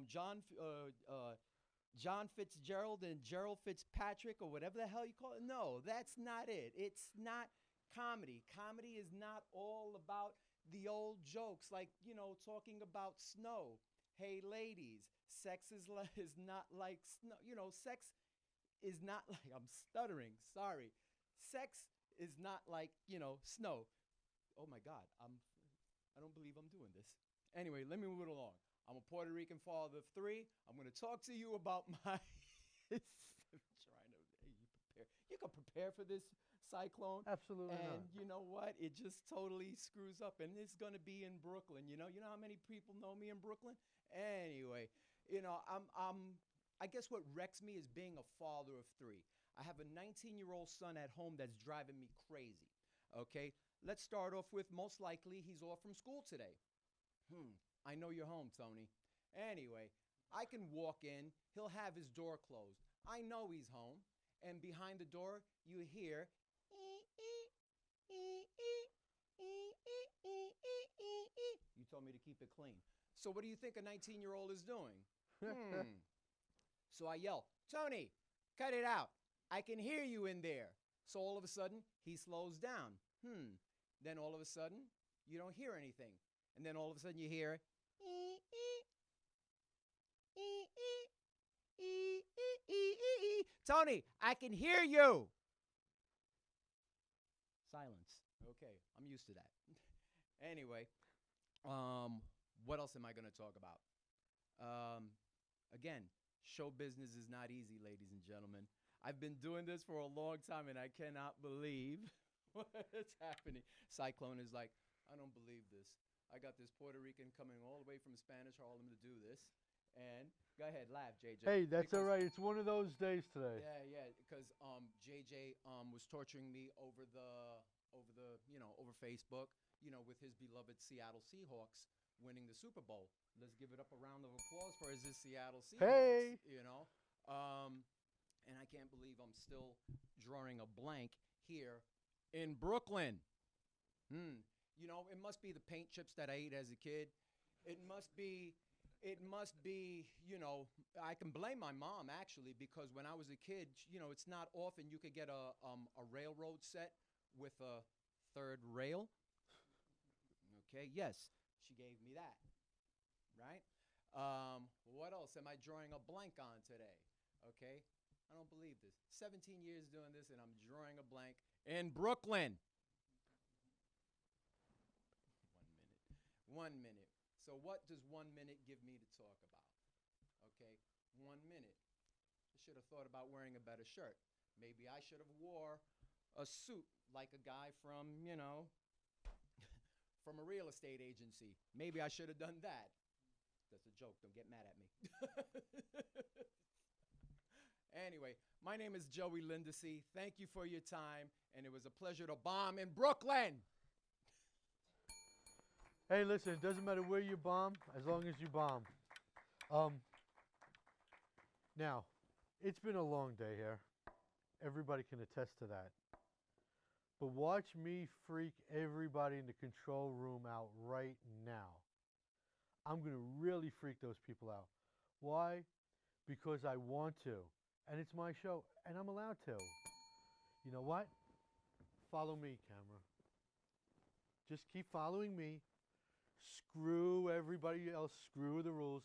John Fitzgerald and Gerald Fitzpatrick or whatever the hell you call it. No, that's not it. It's not comedy. Comedy is not all about the old jokes like, talking about snow. Hey, ladies, sex is not like snow. Sex is not like, I'm stuttering. Sorry. Sex is not like, snow. Oh my God. I don't believe I'm doing this. Anyway, let me move it along. I'm a Puerto Rican father of 3. I'm going to talk to you about my I'm trying to you prepare. You can prepare for this cyclone. Absolutely and not. you know what? It just totally screws up. And it's going to be in Brooklyn. You know how many people know me in Brooklyn? Anyway, I guess what wrecks me is being a father of 3. I have a 19-year-old son at home that's driving me crazy. Okay, let's start off with most likely he's off from school today. I know you're home, Tony. Anyway, I can walk in. He'll have his door closed. I know he's home. And behind the door, you hear, you told me to keep it clean. So what do you think a 19-year-old is doing? So I yell, Tony, cut it out. I can hear you in there. So all of a sudden, he slows down. Then all of a sudden, you don't hear anything. And then all of a sudden you hear, Tony, I can hear you. Silence. Okay, I'm used to that. Anyway, what else am I going to talk about? Again, show business is not easy, ladies and gentlemen. I've been doing this for a long time, and I cannot believe what's happening. Cyclone is like, I don't believe this. I got this Puerto Rican coming all the way from Spanish Harlem to do this. And go ahead, laugh, JJ. Hey, that's all right. It's one of those days today. Yeah, because JJ was torturing me over Facebook, with his beloved Seattle Seahawks winning the Super Bowl. Let's give it up a round of applause for his Seattle Seahawks. Hey. And I can't believe I'm still drawing a blank here in Brooklyn. It must be the paint chips that I ate as a kid. It must be, I can blame my mom actually, because when I was a kid, it's not often you could get a railroad set with a third rail. Okay, yes, she gave me that, right? What else am I drawing a blank on today? Okay, I don't believe this. 17 years doing this, and I'm drawing a blank in Brooklyn. 1 minute. So what does 1 minute give me to talk about? Okay, 1 minute. I should have thought about wearing a better shirt. Maybe I should have wore a suit like a guy from, from a real estate agency. Maybe I should have done that. That's a joke. Don't get mad at me. Anyway, my name is Joey Lindesy. Thank you for your time, and it was a pleasure to bomb in Brooklyn. Hey, listen, it doesn't matter where you bomb as long as you bomb. Now, it's been a long day here. Everybody can attest to that. But watch me freak everybody in the control room out right now. I'm going to really freak those people out. Why? Because I want to. And it's my show, and I'm allowed to. You know what? Follow me, camera. Just keep following me. Screw everybody else. Screw the rules.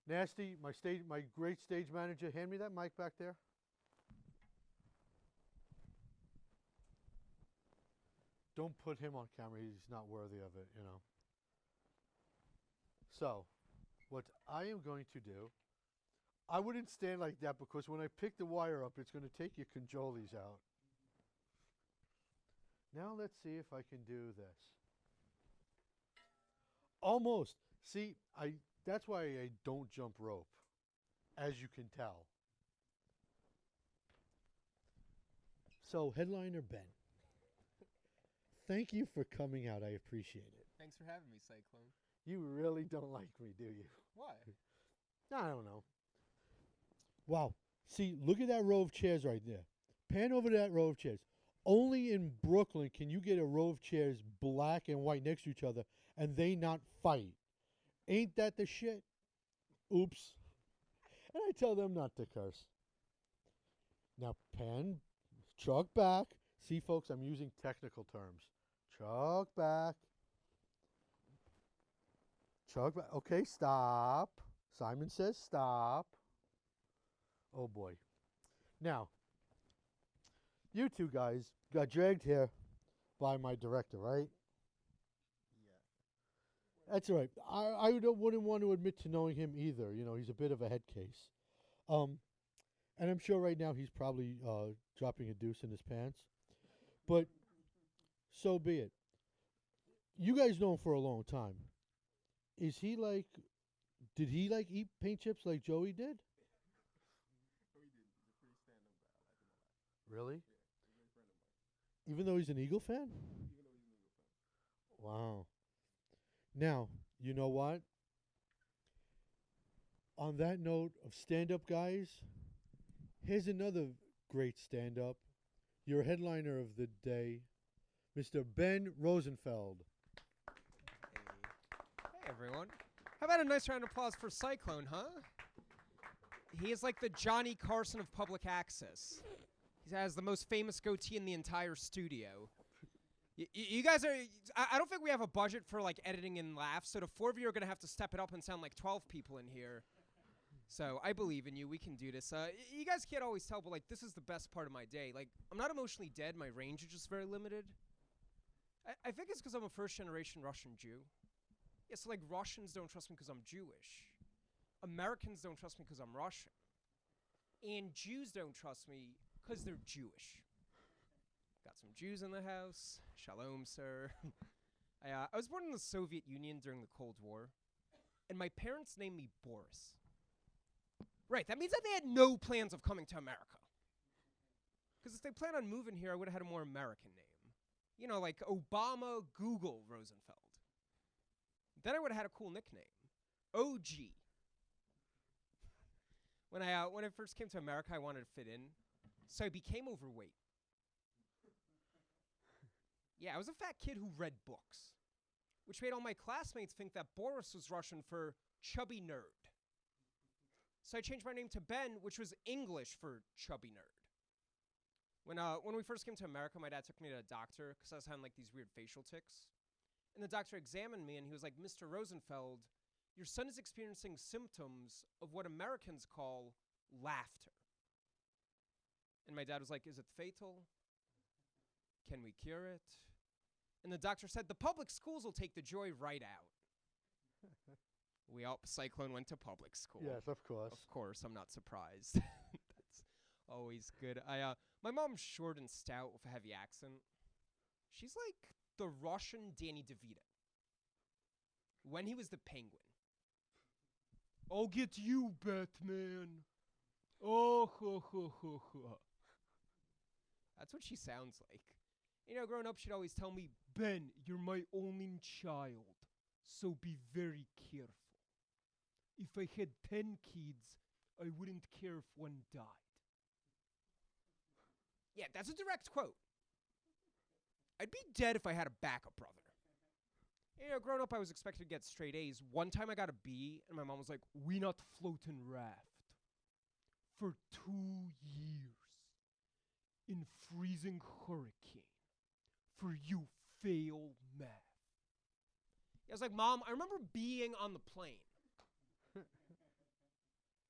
Nasty, my great stage manager, hand me that mic back there. Don't put him on camera. He's not worthy of it, So, what I am going to do, I wouldn't stand like that because when I pick the wire up, it's going to take your conjolis out. Now let's see if I can do this. Almost. See, that's why I don't jump rope, as you can tell. So, Headliner Ben, thank you for coming out. I appreciate it. Thanks for having me, Cyclone. You really don't like me, do you? Why? I don't know. Wow. See, look at that row of chairs right there. Pan over to that row of chairs. Only in Brooklyn can you get a row of chairs black and white next to each other and they not fight. Ain't that the shit? Oops. And I tell them not to curse. Now, pen, chalk back. See, folks, I'm using technical terms. Chalk back. Chalk back. Okay, stop. Simon says stop. Oh, boy. Now, you two guys got dragged here by my director, right? That's all right. Wouldn't want to admit to knowing him either. You know, he's a bit of a head case. And I'm sure right now he's probably dropping a deuce in his pants. But so be it. You guys know him for a long time. Is he like, did he like eat paint chips like Joey did? Really? Even though he's an Eagle fan? Wow. Now, you know what? On that note of stand-up guys, here's another great stand-up. Your headliner of the day, Mr. Ben Rosenfeld. Hey, everyone. How about a nice round of applause for Cyclone, huh? He is like the Johnny Carson of public access. He has the most famous goatee in the entire studio. You guys are... I don't think we have a budget for, like, editing and laughs, so the four of you are going to have to step it up and sound like 12 people in here. So I believe in you. We can do this. You guys can't always tell, but, like, this is the best part of my day. Like, I'm not emotionally dead. My range is just very limited. I think it's because I'm a first-generation Russian Jew. Yeah, so, like, Russians don't trust me because I'm Jewish. Americans don't trust me because I'm Russian. And Jews don't trust me because they're Jewish. Got some Jews in the house. Shalom, sir. I was born in the Soviet Union during the Cold War, and my parents named me Boris. Right, that means that they had no plans of coming to America. Because if they planned on moving here, I would have had a more American name. You know, like Obama Google Rosenfeld. Then I would have had a cool nickname. OG. When I first came to America, I wanted to fit in, so I became overweight. Yeah, I was a fat kid who read books, which made all my classmates think that Boris was Russian for chubby nerd. So I changed my name to Ben, which was English for chubby nerd. When we first came to America, my dad took me to a doctor because I was having like these weird facial tics. And the doctor examined me and he was like, Mr. Rosenfeld, your son is experiencing symptoms of what Americans call laughter. And my dad was like, is it fatal? Can we cure it? And the doctor said, the public schools will take the joy right out. Cyclone went to public school. Yes, of course. Of course, I'm not surprised. That's always good. My mom's short and stout with a heavy accent. She's like the Russian Danny DeVito. When he was the Penguin. I'll get you, Batman. Oh, ho, ho, ho, ho. That's what she sounds like. You know, growing up, she'd always tell me, Ben, you're my only child, so be very careful. If I had 10 kids, I wouldn't care if one died. Yeah, that's a direct quote. I'd be dead if I had a backup brother. You know, growing up, I was expected to get straight A's. One time I got a B, and my mom was like, we not floating raft. For 2 years. In freezing hurricane. For you fail math. I was like, Mom, I remember being on the plane.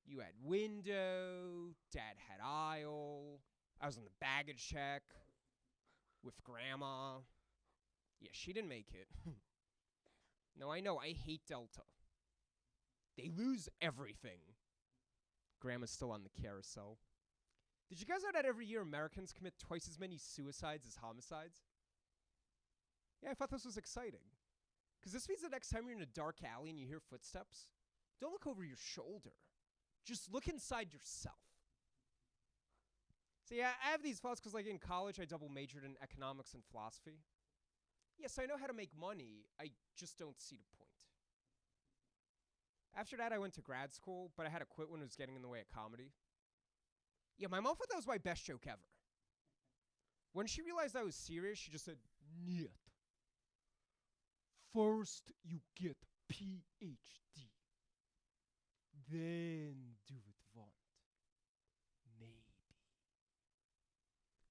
You had window, Dad had aisle, I was on the baggage check with Grandma. Yeah, she didn't make it. No, I know, I hate Delta. They lose everything. Grandma's still on the carousel. Did you guys know that every year Americans commit twice as many suicides as homicides? Yeah, I thought this was exciting. Because this means the next time you're in a dark alley and you hear footsteps, don't look over your shoulder. Just look inside yourself. So yeah, I have these thoughts because like in college I double majored in economics and philosophy. Yes, I know how to make money, I just don't see the point. After that I went to grad school, but I had to quit when it was getting in the way of comedy. Yeah, my mom thought that was my best joke ever. When she realized I was serious, she just said, Niet. First you get PhD. then do it want. Maybe.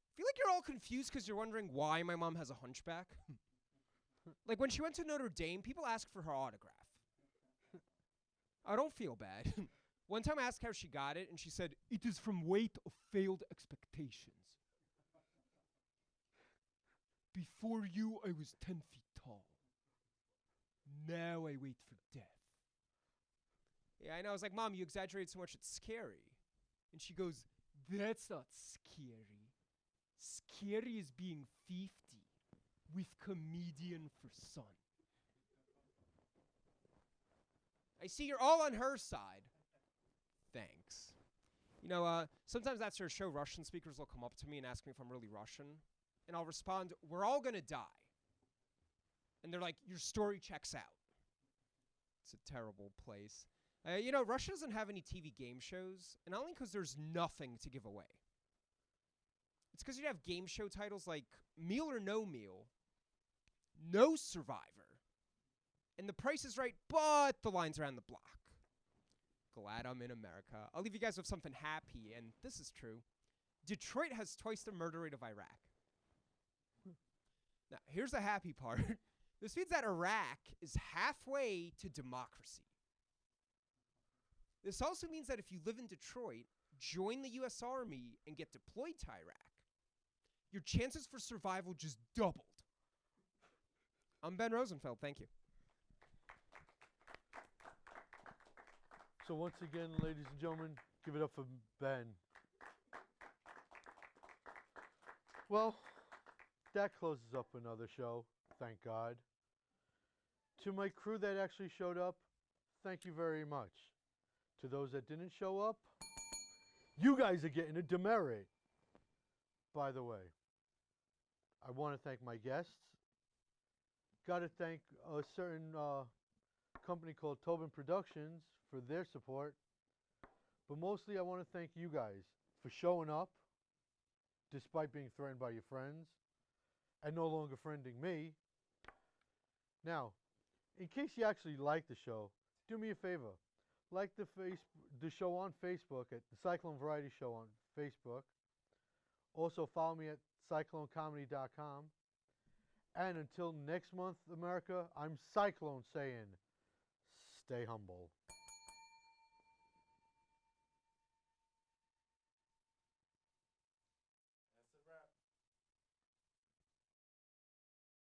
I feel like you're all confused because you're wondering why my mom has a hunchback. Like when she went to Notre Dame, people ask for her autograph. I don't feel bad. One time I asked how she got it, and she said, "It is from weight of failed expectations. Before you, I was 10 feet tall. Now I wait for death." Yeah, I know. I was like, "Mom, you exaggerate so much, it's scary." And she goes, "That's not scary. Scary is being 50 with comedian for son." I see you're all on her side. Thanks. You know, sometimes after a show, Russian speakers will come up to me and ask me if I'm really Russian. And I'll respond, "We're all going to die." And they're like, "Your story checks out." It's a terrible place. You know, Russia doesn't have any TV game shows, and not only because there's nothing to give away. It's because you'd have game show titles like Meal or No Meal, No Survivor, and The Price is Right, but the line's around the block. Glad I'm in America. I'll leave you guys with something happy, and this is true. Detroit has twice the murder rate of Iraq. Now, here's the happy part. This means that Iraq is halfway to democracy. This also means that if you live in Detroit, join the U.S. Army, and get deployed to Iraq, your chances for survival just doubled. I'm Ben Rosenfeld. Thank you. So once again, ladies and gentlemen, give it up for Ben. Well, that closes up another show, thank God. To my crew that actually showed up, thank you very much. To those that didn't show up, you guys are getting a demerit. By the way, I want to thank my guests. Got to thank a certain company called Tobin Productions for their support. But mostly I want to thank you guys for showing up despite being threatened by your friends and no longer friending me. Now, in case you actually like the show, do me a favor. Like the show on Facebook at the Cyclone Variety Show on Facebook. Also follow me at cyclonecomedy.com. And until next month, America, I'm Cyclone saying, stay humble.